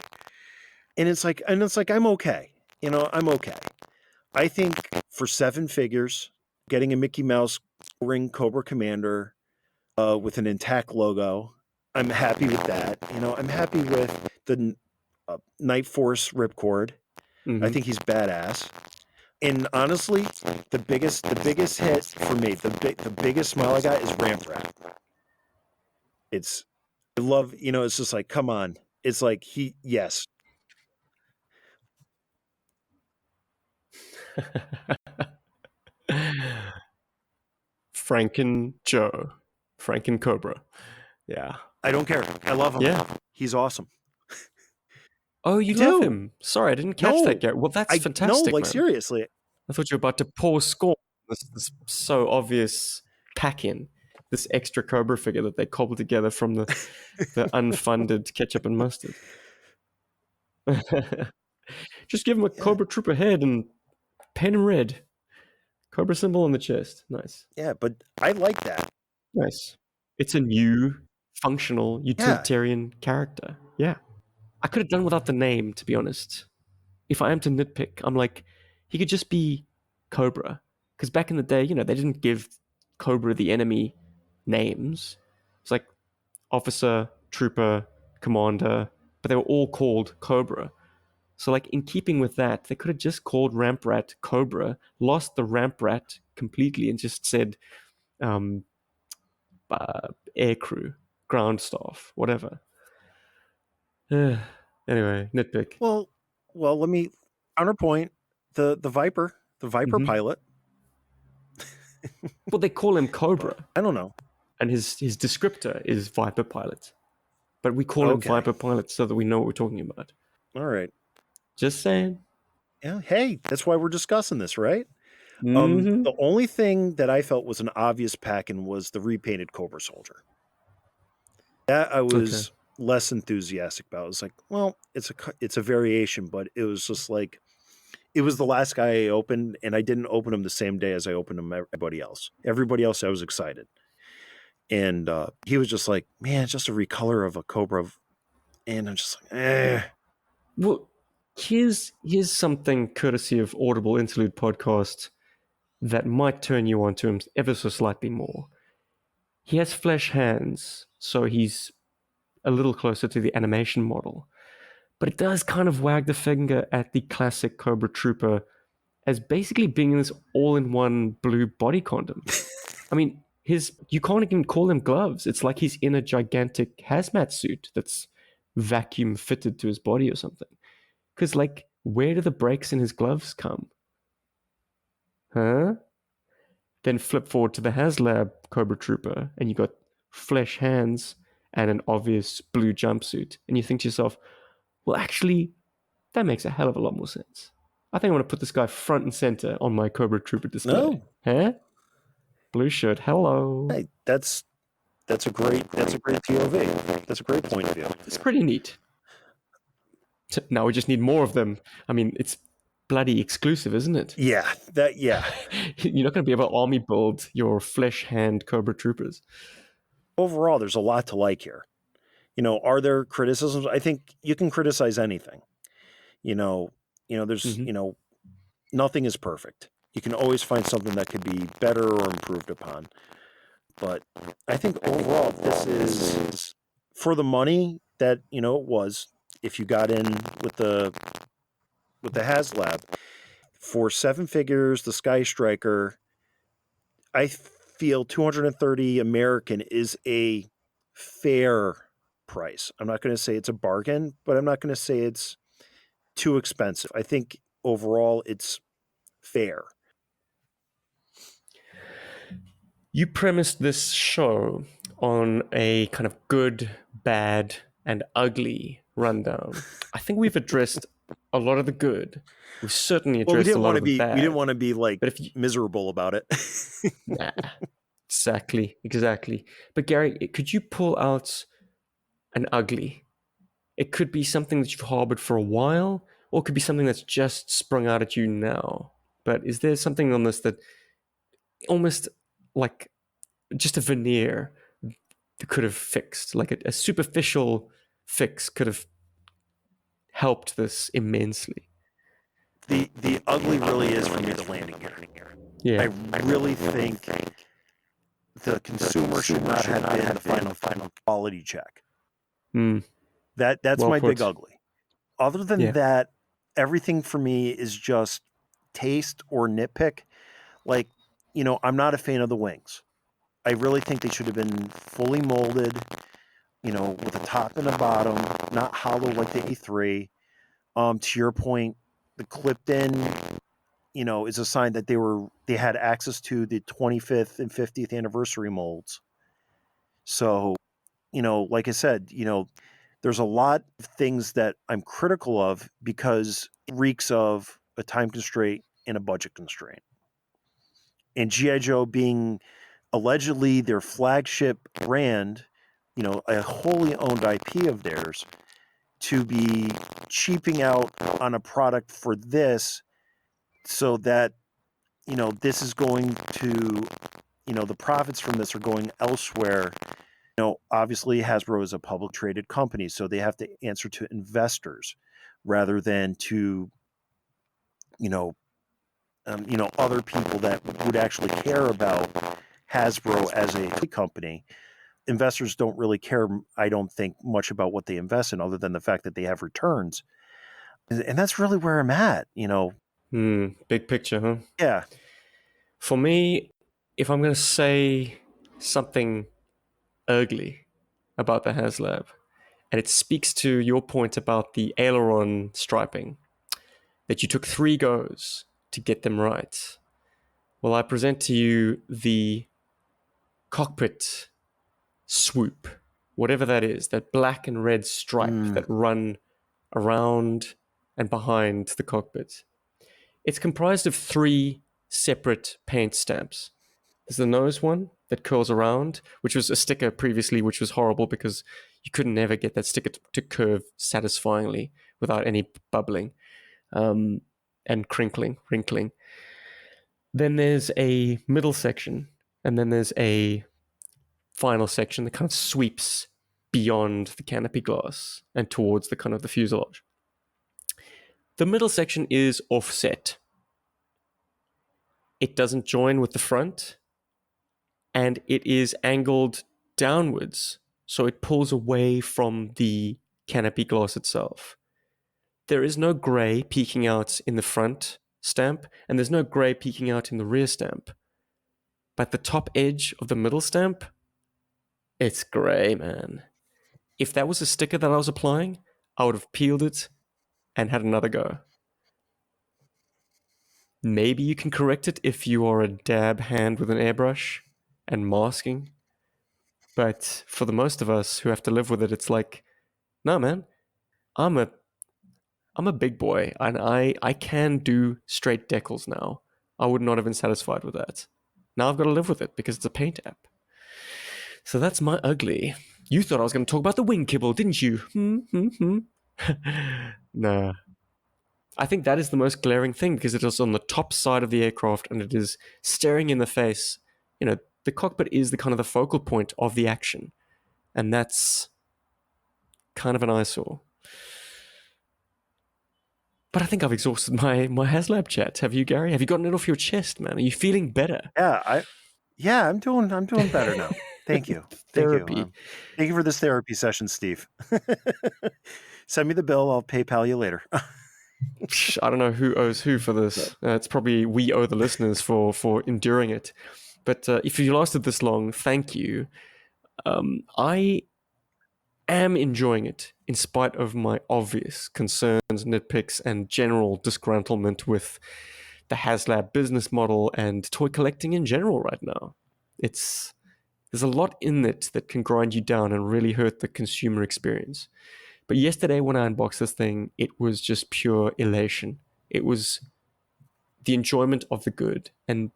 And it's like, I'm okay. I'm okay. I think for 7 figures, getting a Mickey Mouse ring Cobra Commander with an intact logo, I'm happy with that. I'm happy with the Night Force Ripcord. I think he's badass. And honestly, the biggest hit for me, the biggest smile I got is Ramp Rat. I love, it's just like, come on. It's like yes. Franken Joe. Franken Cobra. Yeah. I don't care. I love him. Yeah. He's awesome. Oh, you love him. Sorry, I didn't catch that, Gary. Well, that's fantastic, no, like man. seriously. I thought you were about to pour scorn. This so obvious pack-in. This extra Cobra figure that they cobbled together from the unfunded ketchup and mustard. Just give him a Cobra Trooper head and paint him red. Cobra symbol on the chest. Nice. Yeah, but I like that. Nice. It's a new, functional, utilitarian character. Yeah. I could have done without the name, to be honest. If I am to nitpick, I'm like, he could just be Cobra. Because back in the day, they didn't give Cobra the enemy names. It's like officer, trooper, commander, but they were all called Cobra. So, like, in keeping with that, they could have just called Ramp Rat Cobra, lost the Ramp Rat completely, and just said air crew, ground staff, whatever. Anyway, nitpick. Well, let me counterpoint the Viper pilot. Well, they call him Cobra. I don't know. And his descriptor is Viper Pilot. But we call him Viper Pilot so that we know what we're talking about. All right. Just saying. Yeah. Hey, that's why we're discussing this, right? The only thing that I felt was an obvious pack-in was the repainted Cobra Soldier. That I was less enthusiastic about. It was like, well, it's a variation, but it was just like, it was the last guy I opened, and I didn't open him the same day as I opened him everybody else. Everybody else, I was excited. And he was just like, man, it's just a recolor of a Cobra. And I'm just like, eh. Well, here's something courtesy of Audible Interlude Podcast that might turn you on to him ever so slightly more. He has flesh hands, so he's a little closer to the animation model. But it does kind of wag the finger at the classic Cobra Trooper as basically being this all-in-one blue body condom. I mean, you can't even call them gloves. It's like he's in a gigantic hazmat suit that's vacuum fitted to his body or something. Because, like, where do the breaks in his gloves come? Huh? Then flip forward to the Haslab Cobra Trooper, and you got flesh hands and an obvious blue jumpsuit. And you think to yourself, well, actually, that makes a hell of a lot more sense. I think I want to put this guy front and center on my Cobra Trooper display. No. Huh? Blue shirt. Hello. Hey, that's a great POV. That's a great point of view. It's pretty neat. Now we just need more of them. I mean, it's bloody exclusive, isn't it? Yeah. You're not going to be able to army build your flesh hand Cobra Troopers. Overall, there's a lot to like here. Are there criticisms? I think you can criticize anything. There's, nothing is perfect. You can always find something that could be better or improved upon. But I think overall, this is for the money that, it was, if you got in with the Haslab, for 7 figures, the Skystriker, I feel 230 American is a fair price. I'm not going to say it's a bargain, but I'm not going to say it's too expensive. I think overall it's fair. You premised this show on a kind of good, bad, and ugly rundown. I think we've addressed a lot of the good. We've certainly Well, addressed a lot of the we didn't bad. want to be like But if you, miserable about it. nah, exactly. But Gary, could you pull out an ugly? It could be something that you've harbored for a while, or it could be something that's just sprung out at you now. But is there something on this that almost like just a veneer could have fixed, like a superficial fix could have helped this immensely? The ugly really is for me the landing gear. Yeah. I really think the consumer should not have been the final quality check. Mm, That's well my big put. ugly. Other than Yeah. that, everything for me is just taste or nitpick. Like, I'm not a fan of the wings. I really think they should have been fully molded, with a top and a bottom, not hollow like the A3. To your point, the clipped in, is a sign that they had access to the 25th and 50th anniversary molds. So, like I said, there's a lot of things that I'm critical of because it reeks of a time constraint and a budget constraint. And G.I. Joe being allegedly their flagship brand, a wholly owned IP of theirs, to be cheaping out on a product for this so that, this is going to, the profits from this are going elsewhere. Obviously Hasbro is a public traded company, so they have to answer to investors rather than to, you know, other people that would actually care about Hasbro as a company. Investors don't really care, I don't think, much about what they invest in other than the fact that they have returns. And that's really where I'm at, Big picture, huh? Yeah. For me, if I'm going to say something ugly about the Haslab, and it speaks to your point about the aileron striping, that you took 3 goes to get them right. Well, I present to you the cockpit swoop, whatever that is, that black and red stripe Mm. that run around and behind the cockpit. It's comprised of 3 separate paint stamps. There's the nose one that curls around, which was a sticker previously, which was horrible because you couldn't ever get that sticker to curve satisfyingly without any bubbling and wrinkling. Then there's a middle section, and then there's a final section that kind of sweeps beyond the canopy glass and towards the kind of the fuselage. The middle section is offset. It doesn't join with the front, and it is angled downwards, so it pulls away from the canopy glass itself. There is no grey peeking out in the front stamp, and there's no grey peeking out in the rear stamp. But the top edge of the middle stamp, it's grey, man. If that was a sticker that I was applying, I would have peeled it and had another go. Maybe you can correct it if you are a dab hand with an airbrush and masking. But for the most of us who have to live with it, it's like, no, man, I'm a big boy and I can do straight decals now. I would not have been satisfied with that. Now I've got to live with it because it's a paint app. So that's my ugly. You thought I was going to talk about the wing kibble, didn't you? Nah. I think that is the most glaring thing because it is on the top side of the aircraft and it is staring in the face. The cockpit is the kind of the focal point of the action. And that's kind of an eyesore. But I think I've exhausted my Haslab chat. Have you, Gary? Have you gotten it off your chest, man? Are you feeling better? Yeah, I'm doing better now. Thank you. Thank you. Therapy. Thank you for this therapy session, Steve. Send me the bill. I'll PayPal you later. I don't know who owes who for this. It's probably we owe the listeners for enduring it. But if you lasted this long, thank you. I am enjoying it in spite of my obvious concerns, nitpicks, and general disgruntlement with the Haslab business model and toy collecting in general right now. There's a lot in it that can grind you down and really hurt the consumer experience. But yesterday when I unboxed this thing, it was just pure elation. It was the enjoyment of the good, and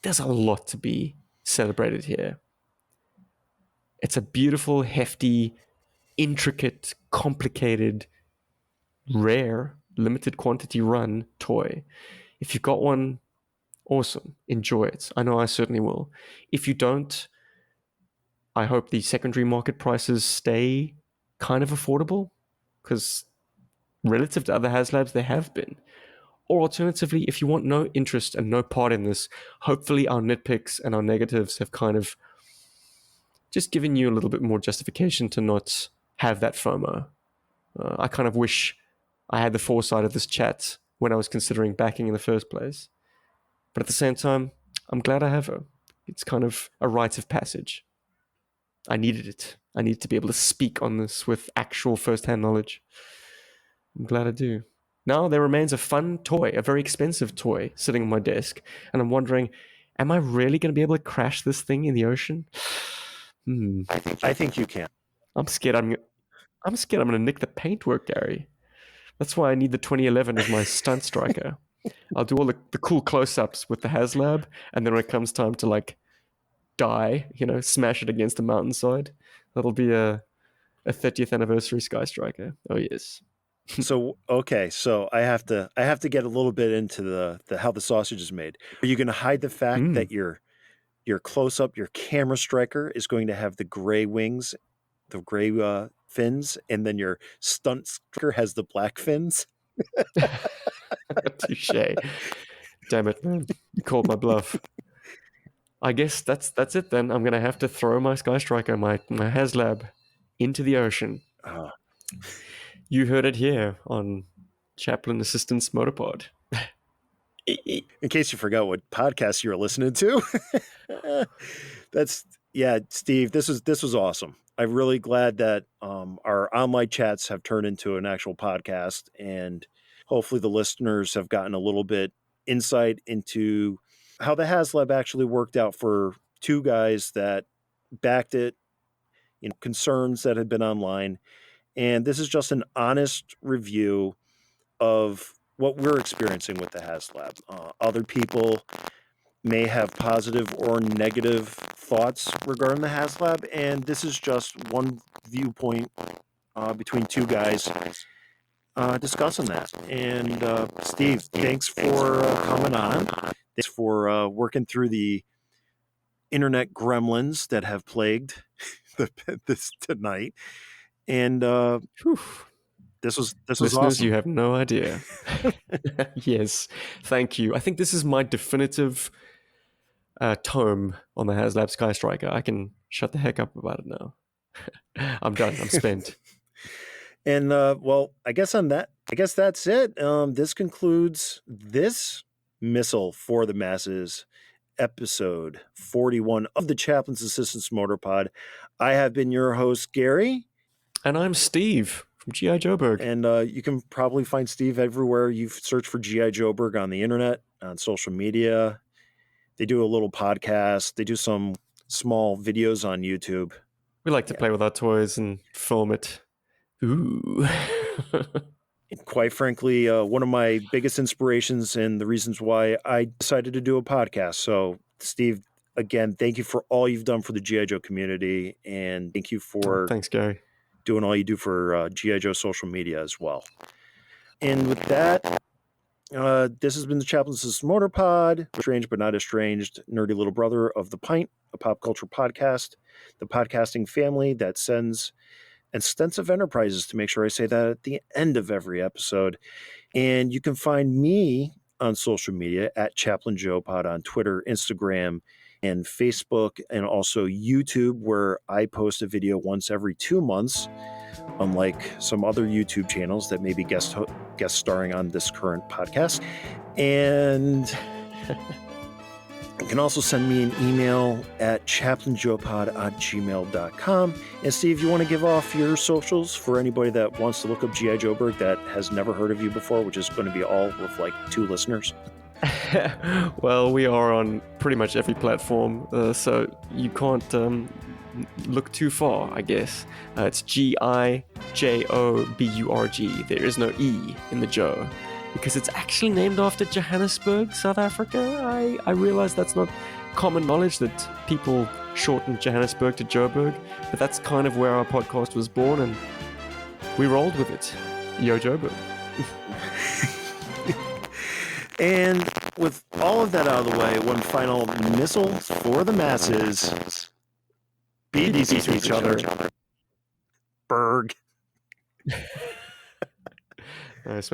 there's a lot to be celebrated here. It's a beautiful, hefty, intricate, complicated, rare, limited quantity run toy. If you've got one, awesome. Enjoy it. I know I certainly will. If you don't, I hope the secondary market prices stay kind of affordable, because relative to other HasLabs, they have been. Or alternatively, if you want no interest and no part in this, hopefully our nitpicks and our negatives have kind of just given you a little bit more justification to not have that FOMO. I kind of wish I had the foresight of this chat when I was considering backing in the first place. But at the same time, I'm glad I have her. It's kind of a rite of passage. I needed it. I needed to be able to speak on this with actual first-hand knowledge. I'm glad I do. Now there remains a fun toy, a very expensive toy, sitting on my desk, and I'm wondering, am I really going to be able to crash this thing in the ocean? I think you can. I'm scared. I'm scared I'm going to nick the paintwork, Gary. That's why I need the 2011 as my stunt striker. I'll do all the cool close-ups with the Haslab, and then when it comes time to like die, smash it against the mountainside, that'll be a 30th anniversary Skystriker. Oh yes. So I have to get a little bit into the how the sausage is made. Are you going to hide the fact that your close up, your camera striker is going to have the gray wings, the gray fins, and then your stunt striker has the black fins? Touche. Damn it, man! You called my bluff. I guess that's it then. I'm gonna have to throw my Skystriker, my Haslab, into the ocean. You heard it here on Chaplain Assistance Motorpod. In case you forgot what podcast you were listening to, Steve. This was awesome. I'm really glad that our online chats have turned into an actual podcast, and hopefully the listeners have gotten a little bit insight into how the HasLab actually worked out for two guys that backed it, concerns that had been online. And this is just an honest review of what we're experiencing with the HasLab. Other people may have positive or negative thoughts regarding the HasLab, and this is just one viewpoint between two guys discussing that. And Steve, thanks for coming on. Thanks for working through the internet gremlins that have plagued this tonight. And this was Listeners, awesome. You have no idea. Yes, thank you. I think this is my definitive tome on the Haslab Skystriker. I can shut the heck up about it now. I'm done. I'm spent. And I guess that's it. This concludes this Missal for the Masses, episode 41 of the Chaplain's Assistance Motorpod. I have been your host, Gary. And I'm Steve from G.I. Joburg. And you can probably find Steve everywhere. You've searched for G.I. Joburg on the internet, on social media. They do a little podcast. They do some small videos on YouTube. We like to play with our toys and film it. Ooh. And quite frankly, one of my biggest inspirations and the reasons why I decided to do a podcast. So, Steve, again, thank you for all you've done for the G.I. Joe community. And thank you for thanks, Gary. Doing all you do for G.I. Joe social media as well. And with that, this has been the Chaplain's Assistance Motorpod, strange but not estranged, nerdy little brother of The Pint, a pop culture podcast, the podcasting family that sends extensive enterprises to make sure I say that at the end of every episode. And you can find me on social media at Chaplain Joe Pod on Twitter, Instagram, and Facebook, and also YouTube, where I post a video once every 2 months, unlike some other YouTube channels that may be guest starring on this current podcast. And you can also send me an email at chaplainjoepod@gmail.com. And Steve, you want to give off your socials for anybody that wants to look up G.I. Joburg that has never heard of you before, which is going to be all with like 2 listeners? Well, we are on pretty much every platform, so you can't look too far, I guess. It's Gijoburg. There is no E in the Joe, because it's actually named after Johannesburg, South Africa. I realize that's not common knowledge that people shorten Johannesburg to Joburg, but that's kind of where our podcast was born, and we rolled with it. Yo, Joburg. And with all of that out of the way, one final missile for the masses. Be decent to each other. Berg. Nice, man.